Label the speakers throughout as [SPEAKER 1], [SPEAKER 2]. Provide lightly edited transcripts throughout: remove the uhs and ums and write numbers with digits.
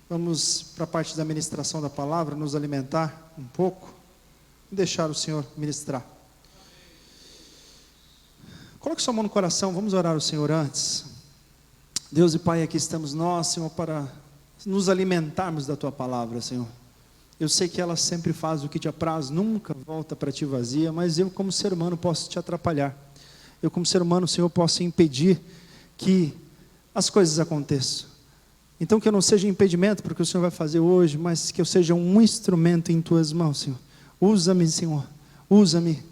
[SPEAKER 1] Vamos para a parte da ministração da palavra, nos alimentar um pouco e deixar o Senhor ministrar. Coloque sua mão no coração, vamos orar ao Senhor antes. Deus e Pai, aqui estamos nós, Senhor, para nos alimentarmos da Tua palavra, Senhor. Eu sei que ela sempre faz o que te apraz, nunca volta para ti vazia, mas eu como ser humano posso te atrapalhar. Eu como ser humano, Senhor, posso impedir que as coisas aconteçam. Então que eu não seja impedimento para o que o Senhor vai fazer hoje, mas que eu seja um instrumento em Tuas mãos, Senhor. Usa-me, Senhor, usa-me.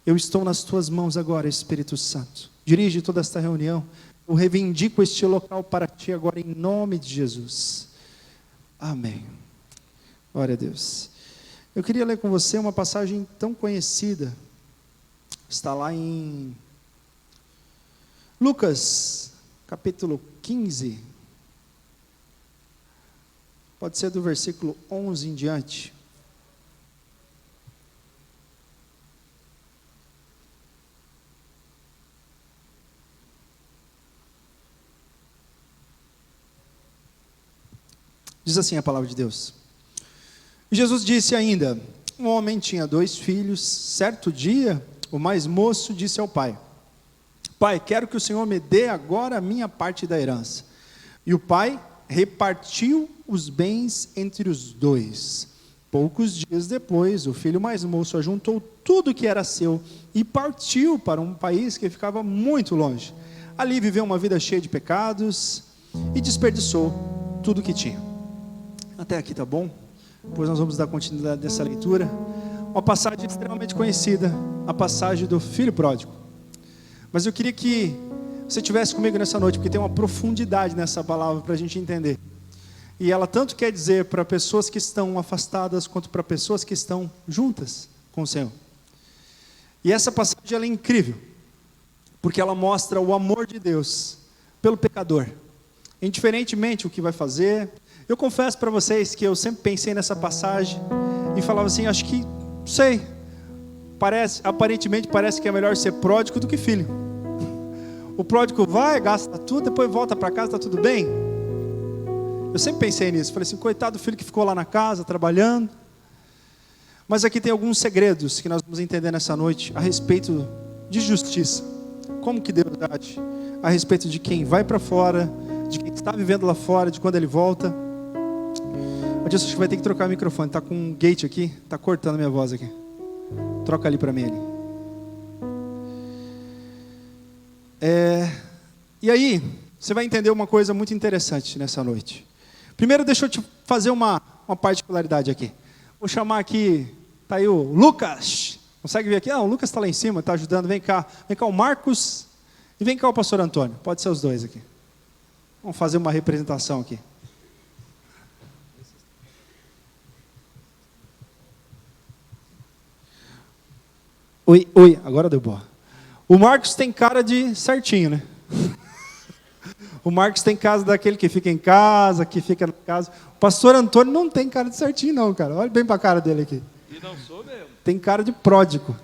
[SPEAKER 1] Eu estou nas Tuas mãos agora, Espírito Santo. Dirige toda esta reunião. Eu reivindico este local para Ti agora, em nome de Jesus. Amém. Glória a Deus. Eu queria ler com você uma passagem tão conhecida. Está lá em Lucas, capítulo 15. Pode ser do versículo 11 em diante. Diz assim a palavra de Deus. Jesus disse ainda: um homem tinha 2 filhos. Certo dia, o mais moço disse ao pai: Pai, quero que o Senhor me dê agora a minha parte da herança. E o pai repartiu os bens entre os 2. Poucos dias depois, o filho mais moço ajuntou tudo que era seu e partiu para um país que ficava muito longe. Ali viveu uma vida cheia de pecados e desperdiçou tudo que tinha. Até aqui tá bom? Depois nós vamos dar continuidade dessa leitura. Uma passagem extremamente conhecida, a passagem do filho pródigo. Mas eu queria que você estivesse comigo nessa noite, porque tem uma profundidade nessa palavra para a gente entender. E ela tanto quer dizer para pessoas que estão afastadas, quanto para pessoas que estão juntas com o Senhor. E essa passagem ela é incrível, porque ela mostra o amor de Deus pelo pecador, indiferentemente o que vai fazer. Eu confesso para vocês que eu sempre pensei nessa passagem e falava assim, acho que, não sei, aparentemente parece que é melhor ser pródigo do que filho. O pródigo vai, gasta tudo, depois volta para casa, está tudo bem. Eu sempre pensei nisso, falei assim, coitado do filho que ficou lá na casa, trabalhando. Mas aqui tem alguns segredos que nós vamos entender nessa noite, a respeito de justiça. Como que Deus age, a respeito de quem vai para fora, de quem está vivendo lá fora, de quando ele volta. Mas acho que vai ter que trocar o microfone, está com um gate aqui, está cortando a minha voz aqui. Troca ali para mim. E aí, você vai entender uma coisa muito interessante nessa noite. Primeiro, deixa eu te fazer uma particularidade aqui. Vou chamar aqui, está aí o Lucas. Consegue ver aqui? O Lucas está lá em cima, está ajudando. Vem cá o Marcos e vem cá o pastor Antônio. Pode ser os dois aqui. Vamos fazer uma representação aqui. Oi, agora deu boa. O Marcos tem cara de certinho, né? O Marcos tem cara daquele que fica em casa, que fica na casa. O pastor Antônio não tem cara de certinho não, cara. Olha bem para a cara dele aqui.
[SPEAKER 2] E não sou mesmo.
[SPEAKER 1] Tem cara de pródigo.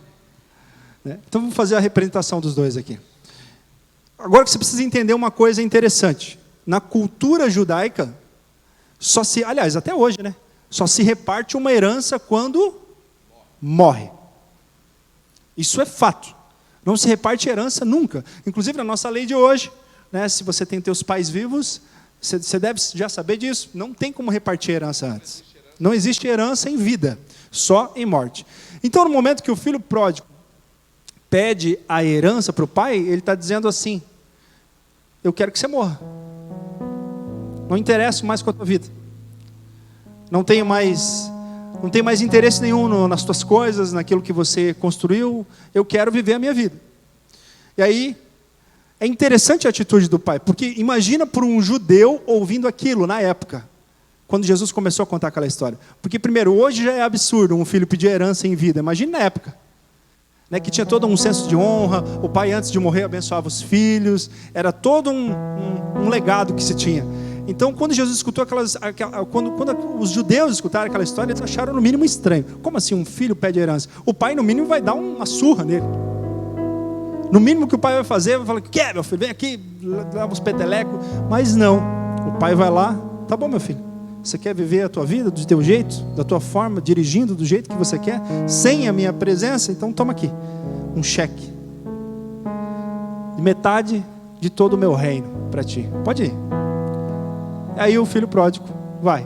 [SPEAKER 1] Né? Então vamos fazer a representação dos dois aqui. Agora que você precisa entender uma coisa interessante. Na cultura judaica, aliás, até hoje, né? Só se reparte uma herança quando morre. Isso é fato. Não se reparte herança nunca. Inclusive na nossa lei de hoje, né, se você tem teus pais vivos, você deve já saber disso. Não tem como repartir herança antes. Não existe herança em vida, só em morte. Então no momento que o filho pródigo pede a herança para o pai, ele está dizendo assim, eu quero que você morra. Não interesso mais com a tua vida. Não tenho mais interesse nenhum nas tuas coisas, naquilo que você construiu. Eu quero viver a minha vida. E aí, é interessante a atitude do pai, porque imagina por um judeu ouvindo aquilo na época, quando Jesus começou a contar aquela história. Porque primeiro, hoje já é absurdo um filho pedir herança em vida. Imagina na época, né, que tinha todo um senso de honra, o pai antes de morrer abençoava os filhos, era todo um legado que se tinha. Então, quando Jesus escutou quando os judeus escutaram aquela história, eles acharam no mínimo estranho. Como assim um filho pede herança? O pai, no mínimo, vai dar uma surra nele. No mínimo que o pai vai fazer, vai falar, meu filho, vem aqui, leva uns petelecos. Mas não, o pai vai lá, tá bom, meu filho, Você quer viver a tua vida do teu jeito, da tua forma, dirigindo do jeito que você quer, sem a minha presença? Então toma aqui, um cheque. Metade de todo o meu reino para ti. Pode ir. Aí o filho pródigo vai.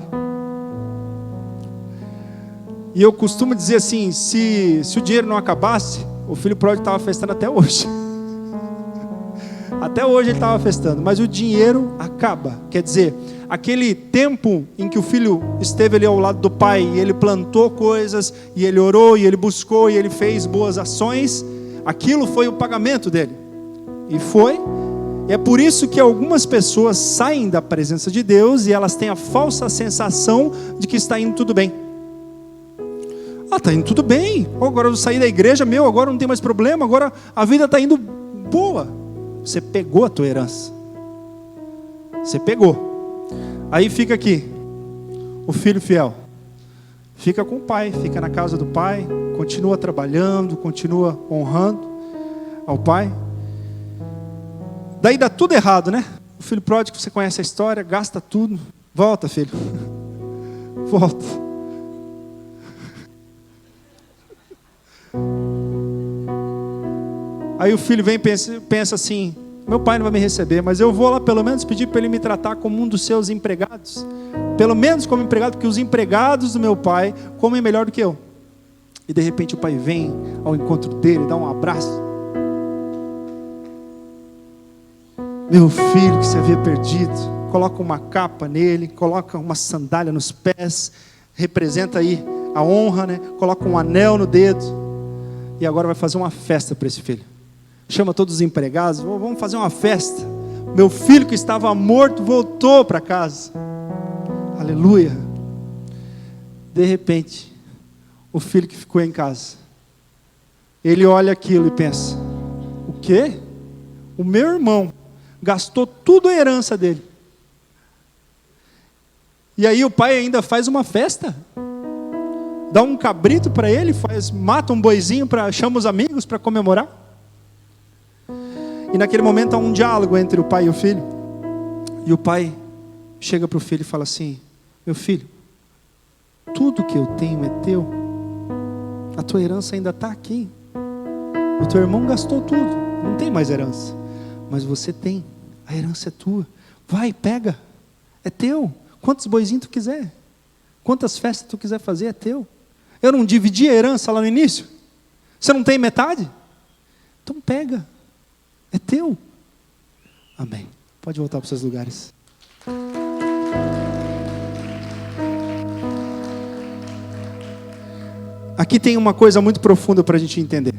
[SPEAKER 1] E eu costumo dizer assim, se o dinheiro não acabasse, o filho pródigo estava festando até hoje. Até hoje ele estava festando, mas o dinheiro acaba. Quer dizer, aquele tempo em que o filho esteve ali ao lado do pai, e ele plantou coisas, e ele orou, e ele buscou, e ele fez boas ações, aquilo foi o pagamento dele. E foi. É por isso que algumas pessoas saem da presença de Deus e elas têm a falsa sensação de que está indo tudo bem. Está indo tudo bem. Agora eu saí da igreja, agora não tem mais problema, agora a vida está indo boa. Você pegou a tua herança. Você pegou. Aí fica aqui, o filho fiel. Fica com o pai, fica na casa do pai, continua trabalhando, continua honrando ao pai. Daí dá tudo errado, né? O filho pródigo, você conhece a história, gasta tudo. Volta, filho. Volta. Aí o filho vem e pensa assim, meu pai não vai me receber, mas eu vou lá pelo menos pedir para ele me tratar como um dos seus empregados. Pelo menos como empregado, porque os empregados do meu pai comem melhor do que eu. E de repente o pai vem ao encontro dele, dá um abraço. Meu filho que se havia perdido, coloca uma capa nele, coloca uma sandália nos pés, representa aí a honra, né? Coloca um anel no dedo, e agora vai fazer uma festa para esse filho. Chama todos os empregados, vamos fazer uma festa. Meu filho que estava morto voltou para casa. Aleluia. De repente, o filho que ficou em casa, ele olha aquilo e pensa, o quê? O meu irmão gastou tudo a herança dele. E aí o pai ainda faz uma festa. Dá um cabrito para ele, mata um boizinho, chama os amigos para comemorar. E naquele momento há um diálogo entre o pai e o filho. E o pai chega para o filho e fala assim, meu filho, tudo que eu tenho é teu. A tua herança ainda está aqui. O teu irmão gastou tudo, não tem mais herança. Mas você tem, a herança é tua. Vai, pega, é teu. Quantos boizinhos tu quiser, quantas festas tu quiser fazer, é teu. Eu não dividi a herança lá no início? Você não tem metade? Então pega, é teu. Amém. Pode voltar para os seus lugares. Aqui tem uma coisa muito profunda para a gente entender.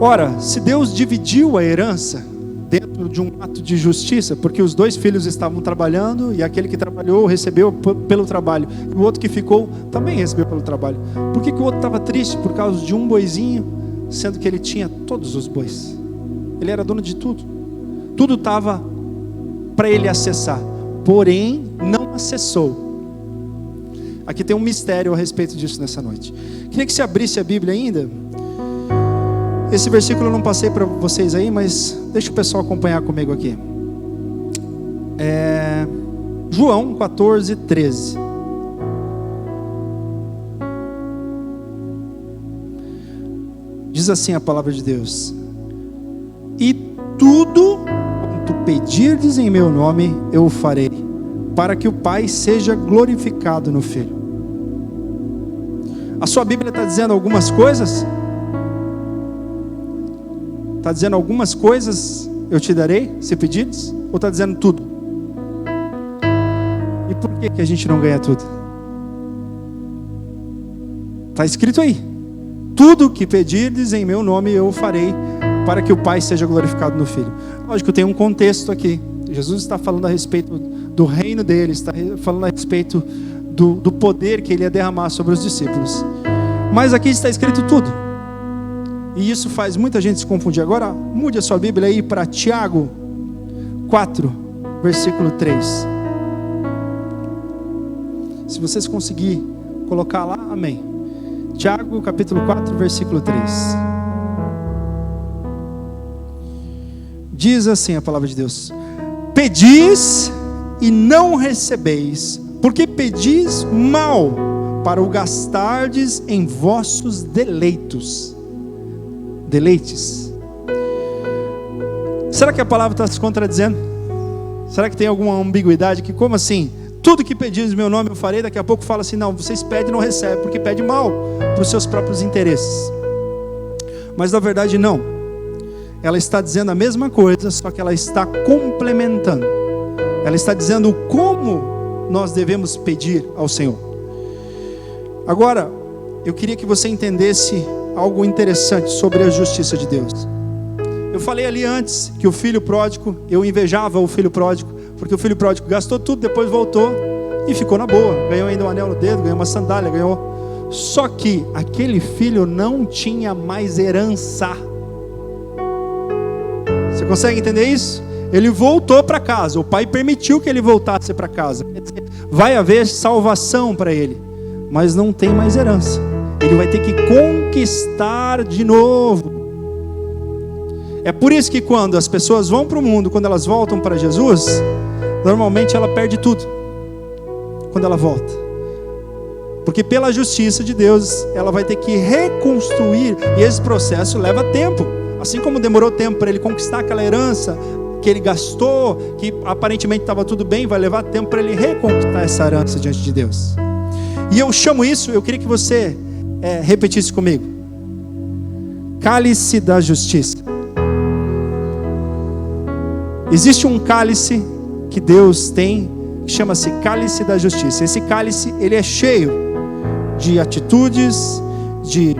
[SPEAKER 1] Ora, se Deus dividiu a herança dentro de um ato de justiça, porque os dois filhos estavam trabalhando e aquele que trabalhou recebeu pelo trabalho, e o outro que ficou também recebeu pelo trabalho. Por que o outro estava triste? Por causa de um boizinho, sendo que ele tinha todos os bois. Ele era dono de tudo. Tudo estava para ele acessar, porém não acessou. Aqui tem um mistério a respeito disso nessa noite. Queria que você abrisse a Bíblia ainda. Esse versículo eu não passei para vocês aí, mas deixa o pessoal acompanhar comigo aqui. João 14, 13. Diz assim a palavra de Deus: e tudo quanto pedirdes em meu nome, eu o farei, para que o Pai seja glorificado no Filho. A sua Bíblia está dizendo algumas coisas? Está dizendo algumas coisas eu te darei, se pedires? Ou está dizendo tudo? E por que a gente não ganha tudo? Está escrito aí: tudo que pedirdes em meu nome eu farei, para que o Pai seja glorificado no Filho. Lógico, tem um contexto aqui. Jesus está falando a respeito do reino dele, está falando a respeito do poder que ele ia derramar sobre os discípulos. Mas aqui está escrito tudo. E isso faz muita gente se confundir. Agora, mude a sua Bíblia aí para Tiago 4, versículo 3. Se vocês conseguirem colocar lá, amém. Tiago, capítulo 4, versículo 3. Diz assim a palavra de Deus: pedis e não recebeis, porque pedis mal, para o gastardes em vossos deleites. Será que a palavra está se contradizendo? Será que tem alguma ambiguidade? Que como assim? Tudo que pedis em meu nome eu farei. Daqui a pouco fala assim, não, vocês pedem e não recebem, porque pedem mal, para os seus próprios interesses. Mas na verdade não. Ela está dizendo a mesma coisa, só que ela está complementando. Ela está dizendo como nós devemos pedir ao Senhor. Agora, eu queria que você entendesse algo interessante sobre a justiça de Deus. Eu falei ali antes que o filho pródigo, eu invejava o filho pródigo, porque o filho pródigo gastou tudo, depois voltou e ficou na boa. Ganhou ainda um anel no dedo, ganhou uma sandália, ganhou. Só que aquele filho não tinha mais herança. Você consegue entender isso? Ele voltou para casa, o pai permitiu que ele voltasse para casa. Quer dizer, vai haver salvação para ele, mas não tem mais herança. Ele vai ter que conquistar de novo. É por isso que quando as pessoas vão para o mundo, quando elas voltam para Jesus, normalmente ela perde tudo quando ela volta. Porque pela justiça de Deus, ela vai ter que reconstruir, e esse processo leva tempo. Assim como demorou tempo para ele conquistar aquela herança que ele gastou, que aparentemente estava tudo bem, vai levar tempo para ele reconquistar essa herança diante de Deus. E eu chamo isso, eu queria que você repetisse comigo: cálice da justiça. Existe um cálice que Deus tem, que chama-se cálice da justiça. Esse cálice, ele é cheio de atitudes, de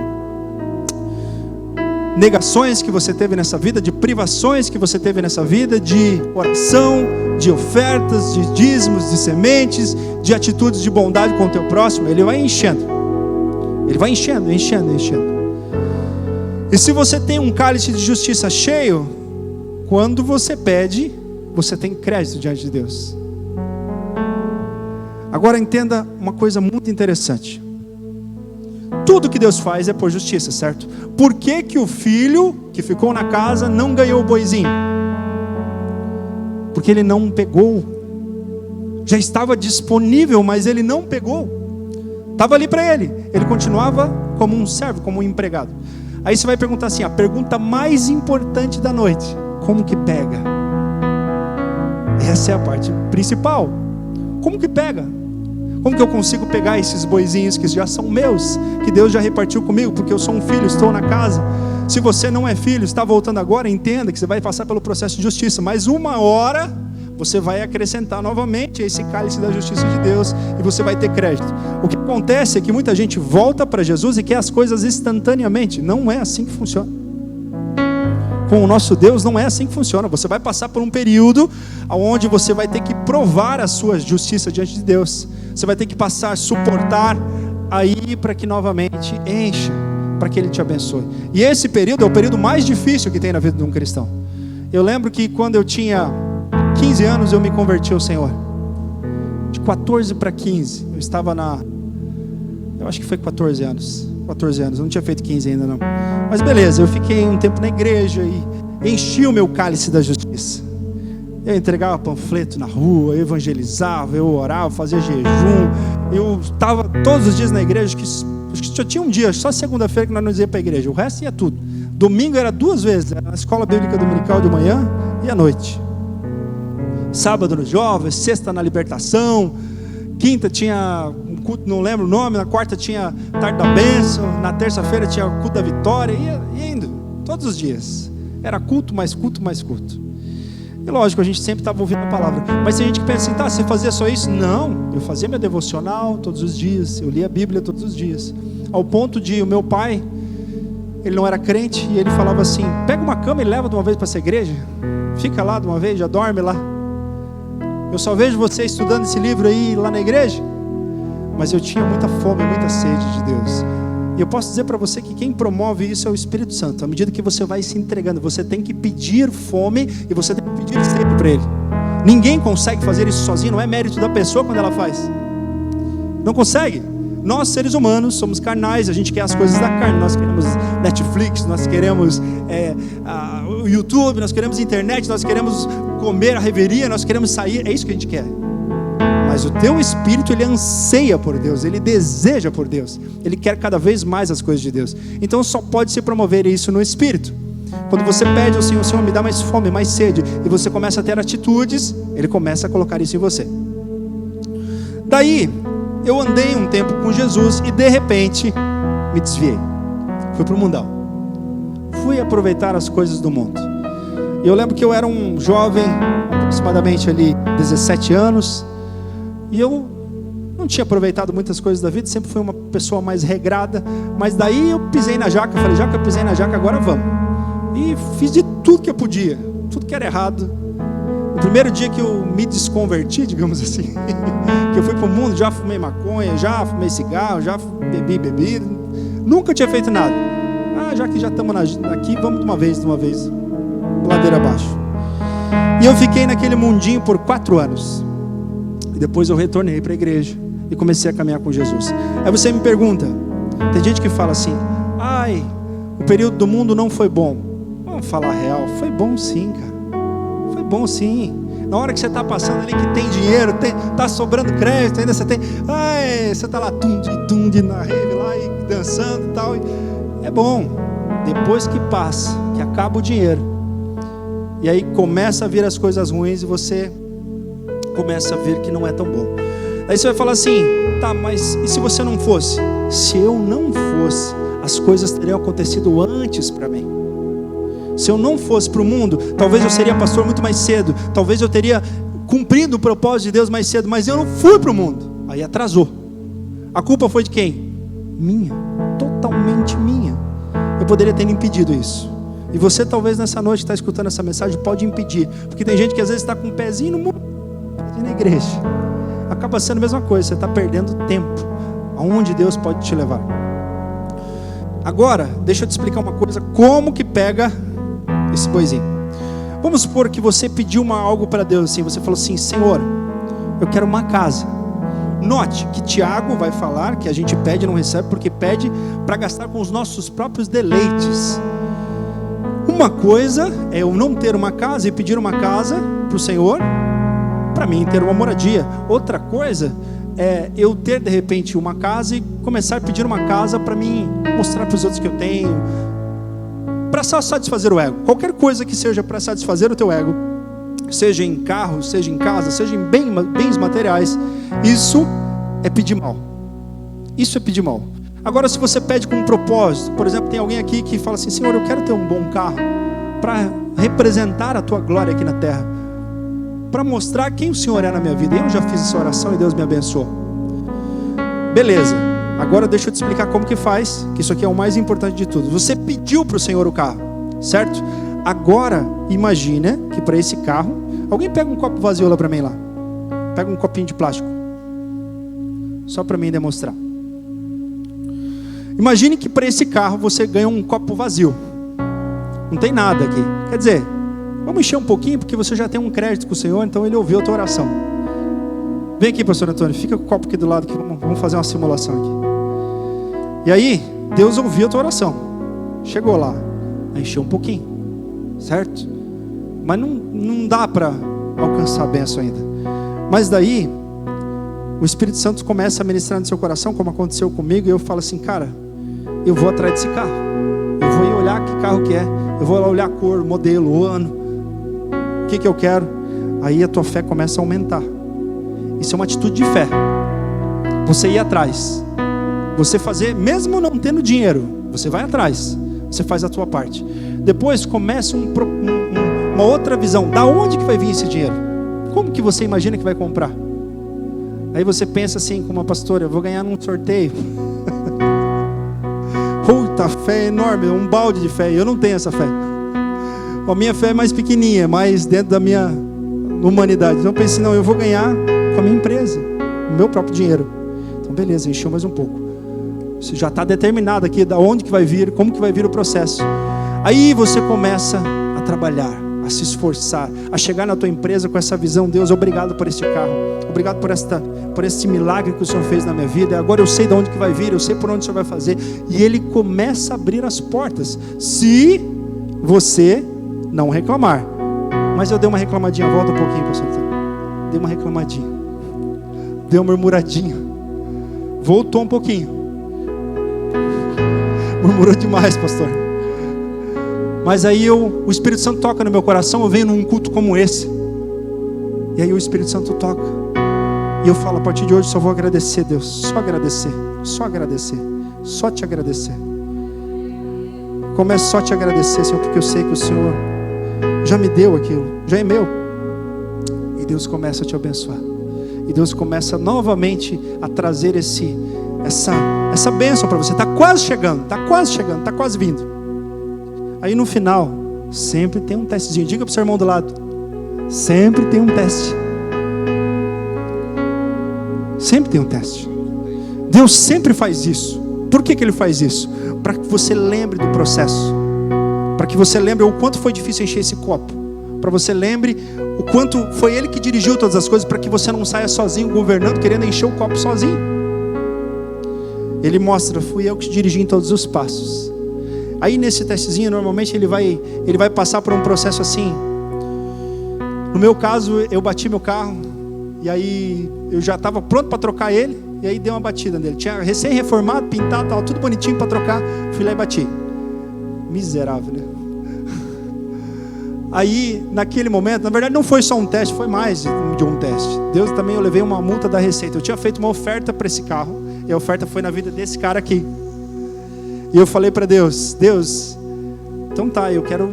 [SPEAKER 1] negações que você teve nessa vida, de privações que você teve nessa vida, de oração, de ofertas, de dízimos, de sementes, de atitudes de bondade com o teu próximo. Ele vai enchendo. Ele vai enchendo. E se você tem um cálice de justiça cheio, quando você pede, você tem crédito diante de Deus. Agora entenda uma coisa muito interessante. Tudo que Deus faz é por justiça, certo? Por que que o filho que ficou na casa não ganhou o boizinho? Porque ele não pegou. Já estava disponível, mas ele não pegou. Estava ali para ele. Ele continuava como um servo, como um empregado. Aí você vai perguntar assim, a pergunta mais importante da noite: como que pega? Essa é a parte principal. Como que pega? Como que eu consigo pegar esses boizinhos que já são meus, que Deus já repartiu comigo, porque eu sou um filho, estou na casa? Se você não é filho, está voltando agora, entenda que você vai passar pelo processo de justiça, mas uma hora você vai acrescentar novamente esse cálice da justiça de Deus, e você vai ter crédito. O que acontece é que muita gente volta para Jesus e quer as coisas instantaneamente. Não é assim que funciona. Com o nosso Deus não é assim que funciona. Você vai passar por um período onde você vai ter que provar a sua justiça diante de Deus. Você vai ter que passar, suportar aí para que novamente encha, para que Ele te abençoe. E esse período é o período mais difícil que tem na vida de um cristão. Eu lembro que quando eu tinha 15 anos eu me converti ao Senhor. De 14 para 15, eu estava eu acho que foi 14 anos, eu não tinha feito 15 ainda não. Mas beleza, eu fiquei um tempo na igreja e enchi o meu cálice da justiça. Eu entregava panfleto na rua, eu evangelizava, eu orava, fazia jejum. Eu estava todos os dias na igreja, acho que só tinha um dia, só segunda-feira que nós não íamos para a igreja, o resto ia tudo. Domingo era 2 vezes, era na escola bíblica dominical de manhã e à noite. Sábado nos jovens, sexta na libertação, quinta tinha um culto, não lembro o nome, na quarta tinha tarde da bênção, na terça-feira tinha culto da vitória, ia indo, todos os dias. Era culto, mais culto, mais culto. E lógico, a gente sempre estava ouvindo a palavra. Mas tem gente que pensa assim, tá, você fazia só isso? Não, eu fazia minha devocional todos os dias, eu lia a Bíblia todos os dias. Ao ponto de o meu pai, ele não era crente, e ele falava assim, pega uma cama e leva de uma vez para essa igreja, fica lá de uma vez, já dorme lá. Eu só vejo você estudando esse livro aí lá na igreja. Mas eu tinha muita fome, muita sede de Deus. E eu posso dizer para você que quem promove isso é o Espírito Santo. À medida que você vai se entregando, você tem que pedir fome e você tem que pedir sede para Ele. Ninguém consegue fazer isso sozinho, não é mérito da pessoa quando ela faz. Não consegue. Nós, seres humanos, somos carnais, a gente quer as coisas da carne. Nós queremos Netflix, nós queremos o YouTube, nós queremos internet, nós queremos comer a reveria, nós queremos sair. É isso que a gente quer. Mas o teu espírito, ele anseia por Deus, ele deseja por Deus, ele quer cada vez mais as coisas de Deus. Então só pode se promover isso no espírito. Quando você pede ao Senhor, Senhor, me dá mais fome, mais sede, e você começa a ter atitudes, ele começa a colocar isso em você. Daí, eu andei um tempo com Jesus e de repente me desviei. Fui para o mundão. Fui aproveitar as coisas do mundo. E eu lembro que eu era um jovem, aproximadamente ali 17 anos, e eu não tinha aproveitado muitas coisas da vida, sempre fui uma pessoa mais regrada, mas daí eu pisei na jaca, falei, já que eu pisei na jaca, agora vamos. E fiz de tudo que eu podia, tudo que era errado. O primeiro dia que eu me desconverti, digamos assim, que eu fui para o mundo, já fumei maconha, já fumei cigarro, já bebi bebida, nunca tinha feito nada. Já que já estamos aqui, vamos de uma vez, ladeira abaixo. E eu fiquei naquele mundinho por 4 anos. E depois eu retornei para a igreja e comecei a caminhar com Jesus. Aí você me pergunta, tem gente que fala assim, o período do mundo não foi bom. Vamos falar a real, foi bom sim, cara. Foi bom sim. Na hora que você está passando ali que tem dinheiro, está sobrando crédito, ainda você tem, você está lá tum na rave lá e dançando e tal. É bom. Depois que passa, que acaba o dinheiro, e aí começa a vir as coisas ruins e você começa a ver que não é tão bom. Aí você vai falar assim, tá, mas e se você não fosse? Se eu não fosse, as coisas teriam acontecido antes para mim. Se eu não fosse para o mundo, talvez eu seria pastor muito mais cedo, talvez eu teria cumprido o propósito de Deus mais cedo, mas eu não fui para o mundo, aí atrasou. A culpa foi de quem? Minha, totalmente minha. Eu poderia ter impedido isso. E você talvez nessa noite está escutando essa mensagem, pode impedir, porque tem gente que às vezes está com um pezinho no mundo, pezinho na igreja, acaba sendo a mesma coisa, você está perdendo tempo, aonde Deus pode te levar. Agora, deixa eu te explicar uma coisa, como que pega esse boizinho. Vamos supor que você pediu algo para Deus, assim, você falou assim, Senhor, eu quero uma casa. Note que Tiago vai falar que a gente pede e não recebe, porque pede para gastar com os nossos próprios deleites. Uma coisa é eu não ter uma casa e pedir uma casa para o Senhor, para mim ter uma moradia. Outra coisa é eu ter de repente uma casa e começar a pedir uma casa para mim mostrar para os outros que eu tenho, para só satisfazer o ego. Qualquer coisa que seja para satisfazer o teu ego, seja em carro, seja em casa, seja em bens materiais, isso é pedir mal. Isso é pedir mal. Agora, se você pede com um propósito, por exemplo, tem alguém aqui que fala assim, Senhor, eu quero ter um bom carro para representar a tua glória aqui na terra, para mostrar quem o Senhor é na minha vida. Eu já fiz essa oração e Deus me abençoou. Beleza, agora deixa eu te explicar como que faz, que isso aqui é o mais importante de tudo. Você pediu para o Senhor o carro, certo? Agora, imagina que para esse carro, alguém pega um copo vazio lá para mim lá. Pega um copinho de plástico. Só para mim demonstrar. Imagine que para esse carro você ganha um copo vazio. Não tem nada aqui. Quer dizer, vamos encher um pouquinho, porque você já tem um crédito com o Senhor, então Ele ouviu a tua oração. Vem aqui, pastor Antônio, fica com o copo aqui do lado, que vamos fazer uma simulação aqui. E aí, Deus ouviu a tua oração. Chegou lá, encheu um pouquinho, certo? Mas não dá para alcançar a bênção ainda. Mas daí, o Espírito Santo começa a ministrar no seu coração, como aconteceu comigo, e eu falo assim, cara, eu vou atrás desse carro. Eu vou ir olhar que carro que é. Eu vou lá olhar a cor, modelo, o ano. O que eu quero. Aí a tua fé começa a aumentar. Isso é uma atitude de fé. Você ir atrás. Você fazer, mesmo não tendo dinheiro, você vai atrás. Você faz a tua parte. Depois começa uma outra visão. Da onde que vai vir esse dinheiro? Como que você imagina que vai comprar? Aí você pensa assim, como uma pastora, eu vou ganhar num sorteio. Puta, fé enorme, um balde de fé. Eu não tenho essa fé. A minha fé é mais pequenininha, mais dentro da minha humanidade. Então eu pensei, não, eu vou ganhar com a minha empresa, o meu próprio dinheiro. Então beleza, encheu mais um pouco. Você já está determinado aqui, da onde que vai vir, como que vai vir o processo. Aí você começa a trabalhar, a se esforçar, a chegar na tua empresa com essa visão. Deus, obrigado por este carro, obrigado por esse milagre que o Senhor fez na minha vida. Agora eu sei de onde que vai vir, eu sei por onde o Senhor vai fazer. E Ele começa a abrir as portas, se você não reclamar. Mas eu dei uma reclamadinha, volta um pouquinho, pastor. Dei uma reclamadinha. deu uma murmuradinha. Voltou um pouquinho. Murmurou demais, pastor. Mas aí o Espírito Santo toca no meu coração. Eu venho num culto como esse. E aí o Espírito Santo toca. E eu falo, a partir de hoje só vou agradecer, Deus. Só agradecer. Só agradecer. Só te agradecer. Começo só a te agradecer, Senhor, porque eu sei que o Senhor já me deu aquilo. Já é meu. E Deus começa a te abençoar. E Deus começa novamente a trazer essa bênção para você. Está quase chegando, está quase chegando, está quase vindo. Aí no final, sempre tem um testezinho. Diga para o seu irmão do lado. Sempre tem um teste. Sempre tem um teste. Deus sempre faz isso. Por que Ele faz isso? Para que você lembre do processo. Para que você lembre o quanto foi difícil encher esse copo. Para você lembre o quanto foi Ele que dirigiu todas as coisas, para que você não saia sozinho governando, querendo encher o copo sozinho. Ele mostra, fui eu que te dirigi em todos os passos. Aí nesse testezinho, normalmente ele vai passar por um processo assim. No meu caso, eu bati meu carro, e aí eu já estava pronto para trocar ele, e aí deu uma batida nele. Tinha recém-reformado, pintado, estava tudo bonitinho para trocar, fui lá e bati. Miserável, né? Aí, naquele momento, na verdade não foi só um teste, foi mais de um teste. Deus também, eu levei uma multa da Receita. Eu tinha feito uma oferta para esse carro, e a oferta foi na vida desse cara aqui. E eu falei para Deus, então tá, eu quero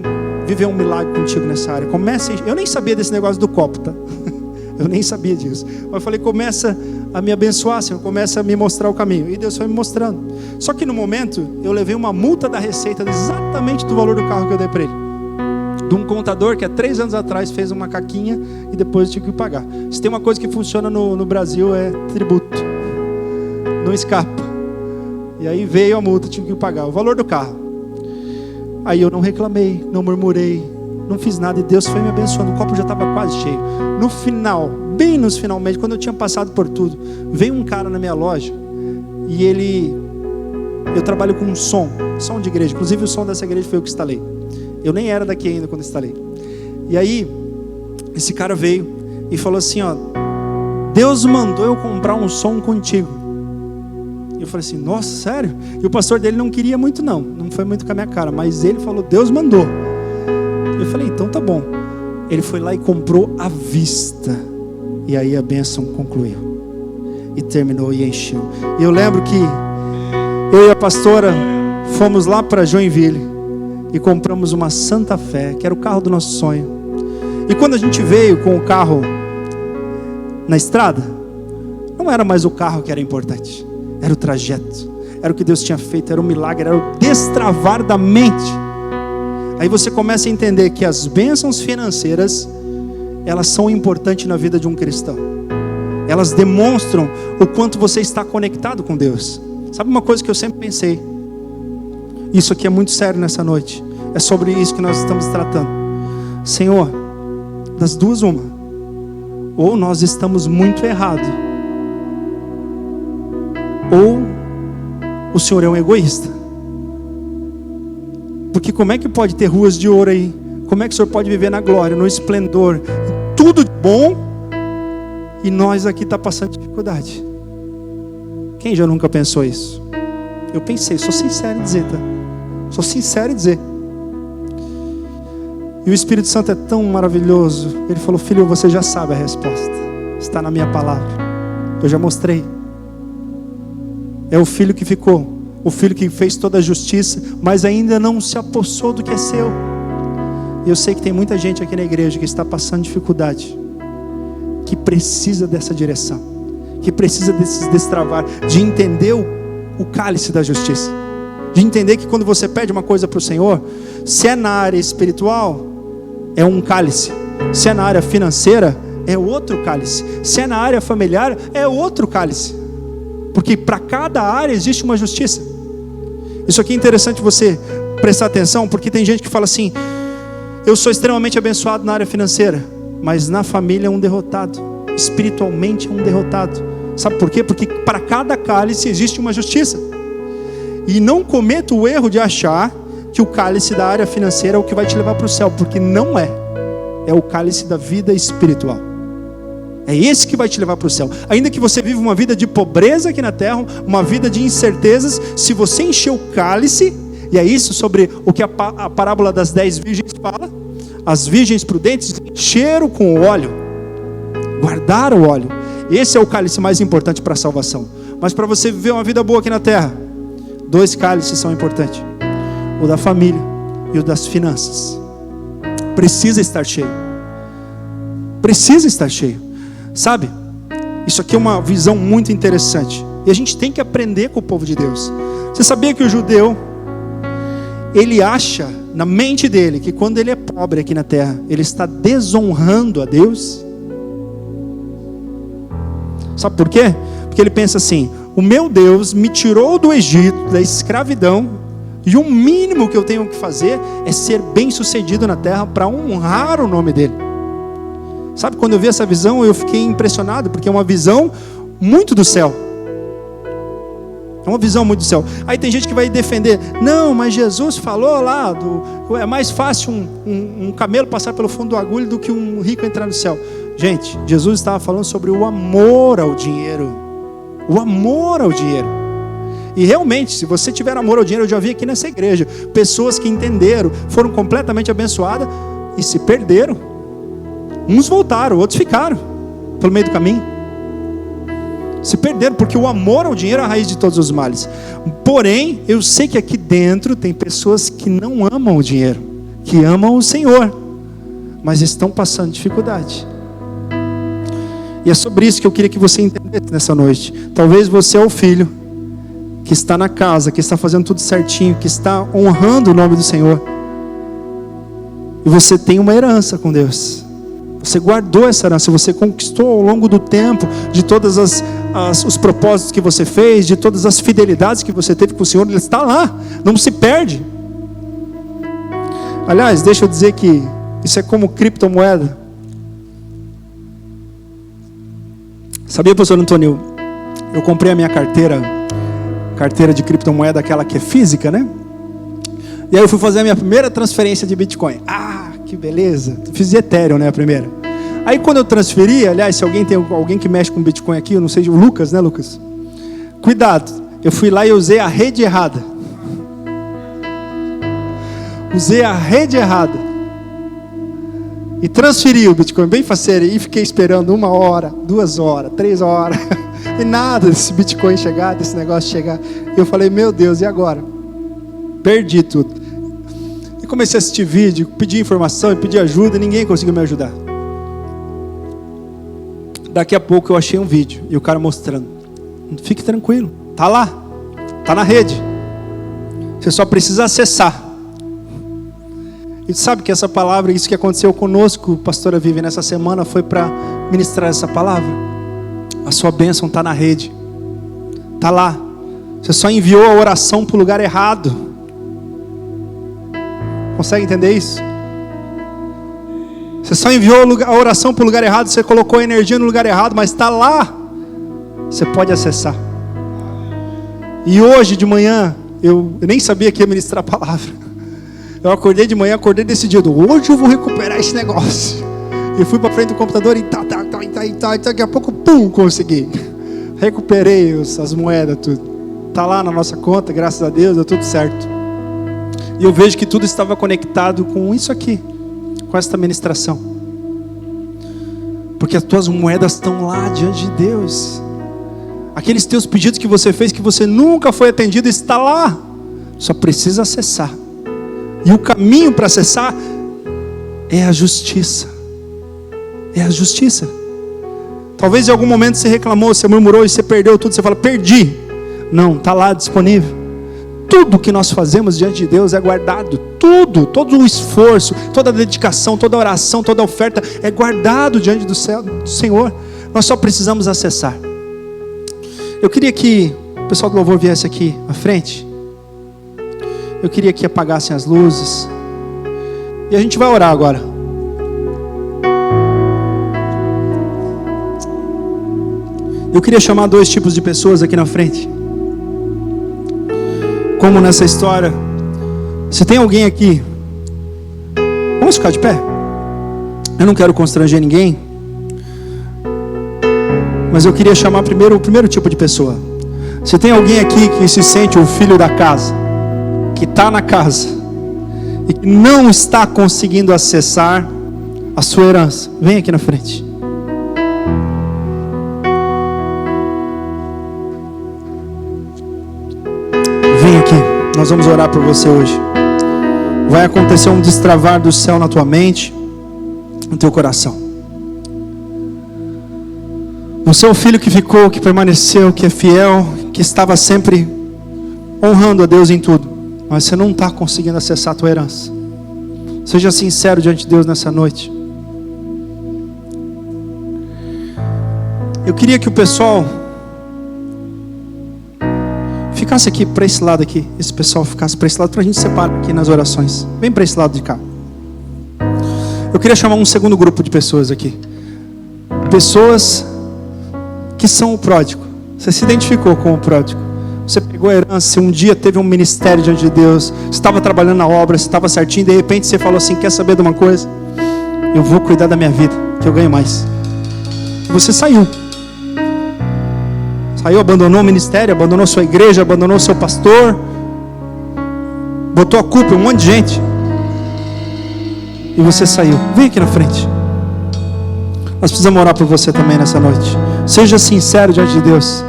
[SPEAKER 1] viver um milagre contigo nessa área. Eu nem sabia desse negócio do copo, tá? Eu nem sabia disso. Mas eu falei, começa a me abençoar, Senhor, começa a me mostrar o caminho. E Deus foi me mostrando. Só que no momento, eu levei uma multa da Receita exatamente do valor do carro que eu dei para ele. De um contador que há 3 anos atrás fez uma caquinha e depois eu tive que pagar. Se tem uma coisa que funciona no Brasil é tributo. Não escapa. E aí veio a multa, tive que pagar o valor do carro. Aí eu não reclamei, não murmurei, não fiz nada e Deus foi me abençoando. O copo já estava quase cheio. No final, bem nos finalmente, quando eu tinha passado por tudo, veio um cara na minha loja e eu trabalho com som de igreja. Inclusive o som dessa igreja foi eu que instalei. Eu nem era daqui ainda quando instalei. E aí, esse cara veio e falou assim, ó, Deus mandou eu comprar um som contigo. E eu falei assim, nossa, sério? E o pastor dele não queria muito não foi muito com a minha cara, mas ele falou, Deus mandou. Eu falei, então tá bom. Ele foi lá e comprou à vista. E aí a bênção concluiu. E terminou e encheu. E eu lembro que eu e a pastora fomos lá para Joinville e compramos uma Santa Fé, que era o carro do nosso sonho. E quando a gente veio com o carro na estrada, não era mais o carro que era importante, era o trajeto, era o que Deus tinha feito, era o milagre, era o destravar da mente. Aí você começa a entender que as bênçãos financeiras, elas são importantes na vida de um cristão. Elas demonstram o quanto você está conectado com Deus. Sabe uma coisa que eu sempre pensei? Isso aqui é muito sério nessa noite. É sobre isso que nós estamos tratando. Senhor, das duas uma. Ou nós estamos muito errados, ou o Senhor é um egoísta. Porque como é que pode ter ruas de ouro aí? Como é que o Senhor pode viver na glória, no esplendor, tudo de bom, e nós aqui está passando dificuldade? Quem já nunca pensou isso? Eu pensei, sou sincero em dizer, tá? Sou sincero em dizer. E o Espírito Santo é tão maravilhoso. Ele falou, filho, você já sabe a resposta. Está na minha palavra. Eu já mostrei. É o filho que ficou. O filho que fez toda a justiça, mas ainda não se apossou do que é seu. E eu sei que tem muita gente aqui na igreja que está passando dificuldade, que precisa dessa direção, que precisa desse destravar, de entender o cálice da justiça, de entender que quando você pede uma coisa para o Senhor, se é na área espiritual, é um cálice. Se é na área financeira, é outro cálice. Se é na área familiar, é outro cálice. Porque para cada área existe uma justiça. Isso aqui é interessante você prestar atenção, porque tem gente que fala assim, eu sou extremamente abençoado na área financeira, mas na família é um derrotado, espiritualmente é um derrotado. Sabe por quê? Porque para cada cálice existe uma justiça. E não cometa o erro de achar que o cálice da área financeira é o que vai te levar para o céu, porque não é. É o cálice da vida espiritual. É esse que vai te levar para o céu. Ainda que você viva uma vida de pobreza aqui na terra, uma vida de incertezas, se você encher o cálice, e é isso sobre o que a parábola das 10 virgens fala, as virgens prudentes encheram com o óleo, guardaram o óleo. Esse é o cálice mais importante para a salvação. Mas para você viver uma vida boa aqui na terra, 2 cálices são importantes: o da família e o das finanças. Precisa estar cheio. Precisa estar cheio. Sabe, isso aqui é uma visão muito interessante, e a gente tem que aprender com o povo de Deus. Você sabia que o judeu, ele acha na mente dele que quando ele é pobre aqui na terra, ele está desonrando a Deus? Sabe por quê? Porque ele pensa assim: o meu Deus me tirou do Egito, da escravidão, e o mínimo que eu tenho que fazer é ser bem sucedido na terra para honrar o nome dele. Sabe, quando eu vi essa visão, eu fiquei impressionado, porque é uma visão muito do céu. É uma visão muito do céu. Aí tem gente que vai defender: não, mas Jesus falou lá, é mais fácil um camelo passar pelo fundo do agulho do que um rico entrar no céu. Gente, Jesus estava falando sobre o amor ao dinheiro. O amor ao dinheiro. E realmente, se você tiver amor ao dinheiro, eu já vi aqui nessa igreja pessoas que entenderam, foram completamente abençoadas e se perderam. Uns voltaram, outros ficaram pelo meio do caminho. Se perderam, porque o amor ao dinheiro é a raiz de todos os males. Porém, eu sei que aqui dentro tem pessoas que não amam o dinheiro, que amam o Senhor, mas estão passando dificuldade. E é sobre isso que eu queria que você entendesse nessa noite. Talvez você é o filho que está na casa, que está fazendo tudo certinho, que está honrando o nome do Senhor, e você tem uma herança com Deus. Você guardou essa herança, você conquistou ao longo do tempo, de todos os propósitos que você fez, de todas as fidelidades que você teve com o Senhor. Ele está lá, não se perde. Aliás, deixa eu dizer que isso é como criptomoeda. Sabia, pastor Antônio, eu comprei a minha carteira de criptomoeda, aquela que é física, né? E aí eu fui fazer a minha primeira transferência de Bitcoin. Que beleza, fiz de Ethereum, né, a primeira. Aí quando eu transferi, aliás, se tem alguém que mexe com Bitcoin aqui, eu não sei, o Lucas, né, Lucas? Cuidado, eu fui lá e usei a rede errada. Usei a rede errada. E transferi o Bitcoin bem faceiro, e fiquei esperando 1 hora, 2 horas, 3 horas, e nada desse Bitcoin chegar, desse negócio chegar. E eu falei: meu Deus, e agora? Perdi tudo. Comecei a assistir vídeo, pedir informação e pedir ajuda, e ninguém conseguiu me ajudar. Daqui a pouco eu achei um vídeo e o cara mostrando: fique tranquilo, tá lá, tá na rede, você só precisa acessar. E sabe que essa palavra, isso que aconteceu conosco, pastora Vivi, nessa semana, foi para ministrar essa palavra. A sua bênção está na rede, está lá. Você só enviou a oração para o lugar errado. Consegue entender isso? Você só enviou a oração para o lugar errado, você colocou a energia no lugar errado, mas está lá. Você pode acessar. E hoje de manhã, eu nem sabia que ia ministrar a palavra. Eu acordei de manhã, acordei decidido: hoje eu vou recuperar esse negócio. E fui para frente do computador e daqui a pouco, pum, consegui. Recuperei as moedas, tudo. Está lá na nossa conta, graças a Deus, deu tudo certo. E eu vejo que tudo estava conectado com isso aqui, com esta ministração. Porque as tuas moedas estão lá diante de Deus. Aqueles teus pedidos que você fez, que você nunca foi atendido, está lá. Só precisa acessar. E o caminho para acessar é a justiça. É a justiça. Talvez em algum momento você reclamou, você murmurou e você perdeu tudo. Você fala: perdi. Não, está lá disponível. Tudo que nós fazemos diante de Deus é guardado. Tudo, todo o esforço, toda a dedicação, toda a oração, toda a oferta é guardado diante do Senhor. Nós só precisamos acessar. Eu queria que o pessoal do louvor viesse aqui à frente. Eu queria que apagassem as luzes. E a gente vai orar agora. Eu queria chamar 2 tipos de pessoas aqui na frente. Como nessa história, se tem alguém aqui, vamos ficar de pé. Eu não quero constranger ninguém, Mas eu queria chamar primeiro o primeiro tipo de pessoa. Se tem alguém aqui que se sente o filho da casa, que está na casa e que não está conseguindo acessar a sua herança, vem aqui na frente. Vem aqui, nós vamos orar por você hoje. Vai acontecer um destravar do céu na tua mente, no teu coração. Você é o filho que ficou, que permaneceu, que é fiel, que estava sempre honrando a Deus em tudo, mas você não está conseguindo acessar a tua herança. Seja sincero diante de Deus nessa noite. Eu queria que o pessoal ficasse aqui para esse lado aqui. Esse pessoal ficasse para esse lado, para a gente separar aqui nas orações. Vem para esse lado de cá. Eu queria chamar um segundo grupo de pessoas aqui. Pessoas que são o pródigo. Você se identificou com o pródigo. Você pegou a herança, um dia teve um ministério diante de Deus, estava trabalhando na obra, estava certinho, de repente você falou assim: quer saber de uma coisa? Eu vou cuidar da minha vida, que eu ganho mais. E você saiu. Saiu, abandonou o ministério, abandonou sua igreja, abandonou seu pastor, botou a culpa em um monte de gente. E você saiu. Vem aqui na frente. Nós precisamos orar por você também nessa noite. Seja sincero diante de Deus.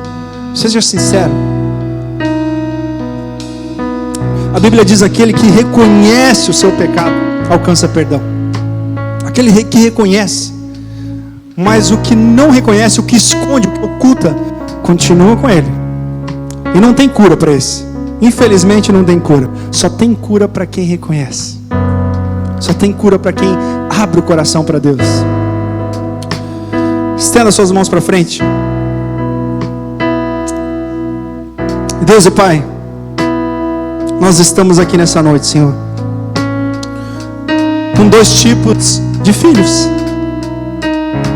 [SPEAKER 1] Seja sincero. A Bíblia diz: aquele que reconhece o seu pecado alcança perdão. Aquele que reconhece. Mas o que não reconhece, o que esconde, o que oculta, continua com ele. E não tem cura para esse. Infelizmente não tem cura. Só tem cura para quem reconhece. Só tem cura para quem abre o coração para Deus. Estenda suas mãos para frente. Deus e Pai, nós estamos aqui nessa noite, Senhor, com dois tipos de filhos.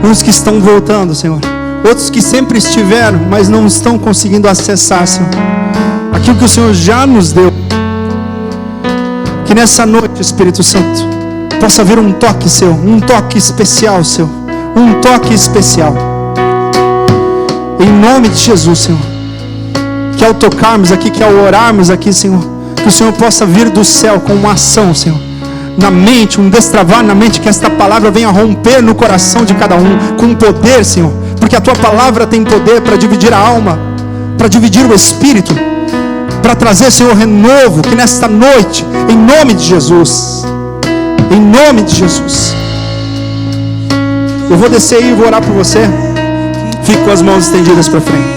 [SPEAKER 1] Uns que estão voltando, Senhor, outros que sempre estiveram, mas não estão conseguindo acessar, Senhor, aquilo que o Senhor já nos deu. Que nessa noite, Espírito Santo, possa haver um toque seu, um toque especial seu, um toque especial, em nome de Jesus, Senhor. Que ao tocarmos aqui, que ao orarmos aqui, Senhor, que o Senhor possa vir do céu com uma ação, Senhor, na mente, um destravar na mente, que esta palavra venha romper no coração de cada um, com poder, Senhor, porque a Tua palavra tem poder para dividir a alma, para dividir o espírito, para trazer, Senhor, renovo. Que nesta noite, em nome de Jesus, em nome de Jesus, eu vou descer aí e vou orar por você. Fique com as mãos estendidas para frente.